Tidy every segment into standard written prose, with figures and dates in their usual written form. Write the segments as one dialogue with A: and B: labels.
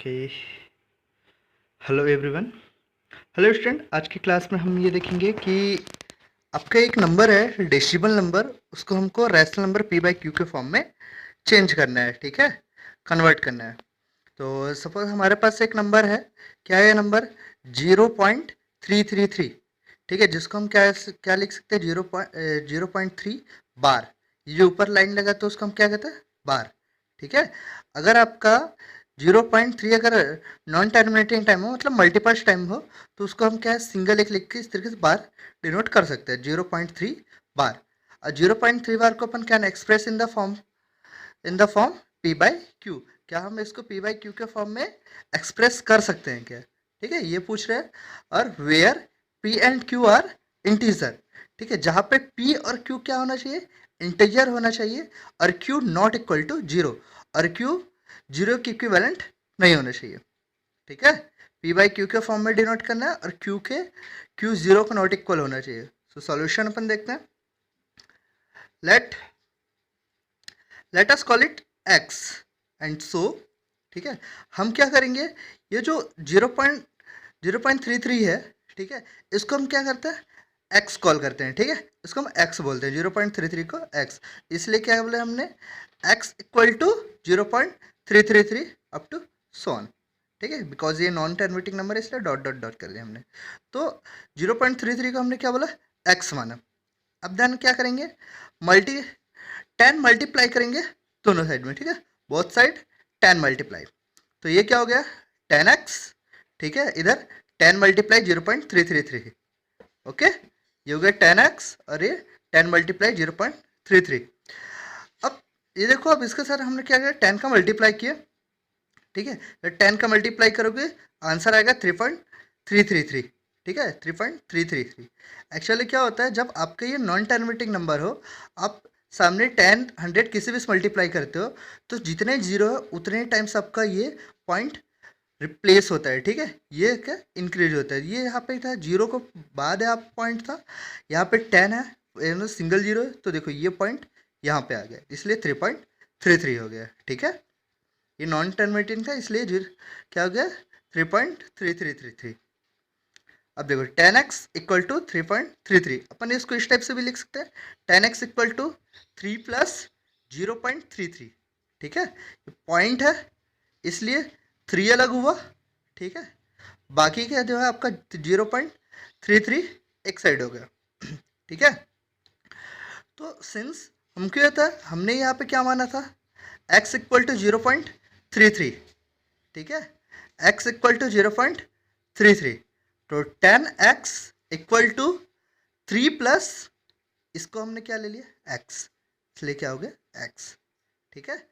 A: Okay. Hello everyone. Hello student, आज की class में हम ये देखेंगे कि आपका एक नंबर है डेसिमल नंबर, उसको हमको rational number P by Q के फॉर्म में चेंज करना है। ठीक है, कन्वर्ट करना है। तो सपोज हमारे पास एक नंबर है, क्या है ये नंबर 0.333। ठीक है, जिसको हम क्या क्या लिख सकते हैं 0.3 बार। ये जो ऊपर लाइन लगा तो उसको हम क्या कहते हैं, बार। ठीक है, अगर आपका 0.3 अगर नॉन टर्मिनेटिंग टाइम हो, मतलब मल्टीपल्स टाइम हो, तो उसको हम क्या है सिंगल एक लिख के इस तरीके से बार डिनोट कर सकते हैं 0.3 बार। और 0.3 बार को अपन क्या express in the form P by Q. क्या हम इसको पी बाई क्यू के फॉर्म में एक्सप्रेस कर सकते हैं क्या? ठीक है, ये पूछ रहे हैं। और where P and Q are integer. ठीक है, जहाँ पे पी और क्यू क्या होना चाहिए, इंटीजर होना चाहिए, और Q not equal to zero, और क्यू जीरो के इक्विवेलेंट नहीं होना चाहिए। ठीक है, पी बाई क्यू के फॉर्म में डिनोट करना है, और क्यू जीरो को नॉट इक्वल होना चाहिए। सो सॉल्यूशन अपन देखते हैं। Let let us call it X and so. ठीक है, हम क्या करेंगे, ये जो 0.33 है, ठीक है, इसको हम क्या करते हैं, एक्स कॉल करते हैं। ठीक है, इसको हम एक्स बोलते हैं, 0.33 को एक्स। इसलिए क्या बोले हमने, x equal to 0.333 up to so on. ठीक है, बिकॉज ये नॉन टर्मिनेटिंग नंबर है इसलिए डॉट डॉट डॉट कर दिया हमने। तो 0.33 को हमने क्या बोला, एक्स माना। अब देन क्या करेंगे, मल्टी 10 मल्टीप्लाई करेंगे दोनों साइड में। ठीक है, बोथ साइड 10 मल्टीप्लाई, तो ये क्या हो गया 10x। ठीक है, इधर 10 मल्टीप्लाई 0.333। ओके, ये हो गया 10x, और ये 10 मल्टीप्लाई 0.33। अब ये देखो, अब इसके साथ हमने क्या किया, 10 का मल्टीप्लाई किया। ठीक है, तो 10 का मल्टीप्लाई करोगे आंसर आएगा 3.333। ठीक है, 3.333। एक्चुअली क्या होता है, जब आपका ये नॉन टर्मिनेटिंग नंबर हो, आप सामने 10 100 किसी भी मल्टीप्लाई करते हो, तो जितने जीरो है उतने टाइम्स आपका ये पॉइंट रिप्लेस होता है। ठीक है, ये क्या इंक्रीज होता है। ये यहाँ पे था जीरो को बाद है आप पॉइंट था, यहाँ पे 10 है, सिंगल जीरो है, तो देखो ये पॉइंट यहाँ पे आ गया, इसलिए 3.33 हो गया। ठीक है, ये नॉन टर्मिनेटिंग था इसलिए क्या हो गया 3.3333। अब देखो 10x इक्वल टू 3.33, अपन इसको इस टाइप से भी लिख सकते हैं, 10x इक्वल टू 3 प्लस 0.33। ठीक है, ये पॉइंट है इसलिए 3 अलग हुआ। ठीक है, बाकी क्या जो है आपका 0.33 एक साइड हो गया। ठीक है, तो सिंस हम क्या होता है, हमने यहाँ पे क्या माना था, x इक्वल टू 0.33। ठीक है, x इक्वल टू 0.33, तो 10x इक्वल टू 3 प्लस इसको हमने क्या ले लिया x, इसलिए क्या हो गया x। ठीक है,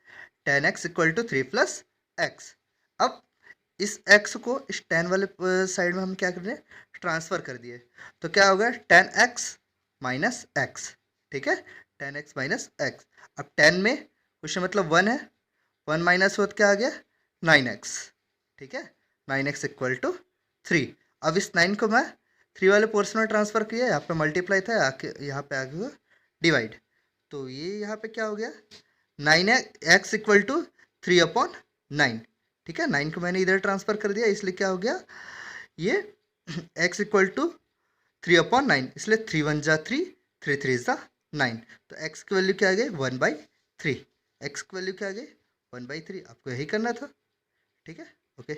A: 10x equal to 3 plus x। अब इस x को इस 10 वाले साइड में हम क्या कर रहे हैं, ट्रांसफर कर दिए, तो क्या हो गया 10x माइनस x। ठीक है, 10x माइनस x। अब 10 में कुछ मतलब 1 है, 1 माइनस हो तो क्या आ गया 9x। ठीक है, 9x इक्वल टू 3। अब इस 9 को मैं 3 वाले पोर्शन में ट्रांसफर किया, यहाँ पे मल्टीप्लाई था, आके यहाँ पे आ गया डिवाइड, तो ये यहाँ पे क्या हो गया 9x इक्वल टू 3/9। ठीक है, 9 को मैंने इधर ट्रांसफर कर दिया, इसलिए क्या हो गया ये x इक्वल टू 3/9, इसलिए 3 1 जा 3, 3 3 जा 9। तो x की वैल्यू क्या आ गई 1/3। x की वैल्यू क्या आ गई 1/3। आपको यही करना था। ठीक है, ओके।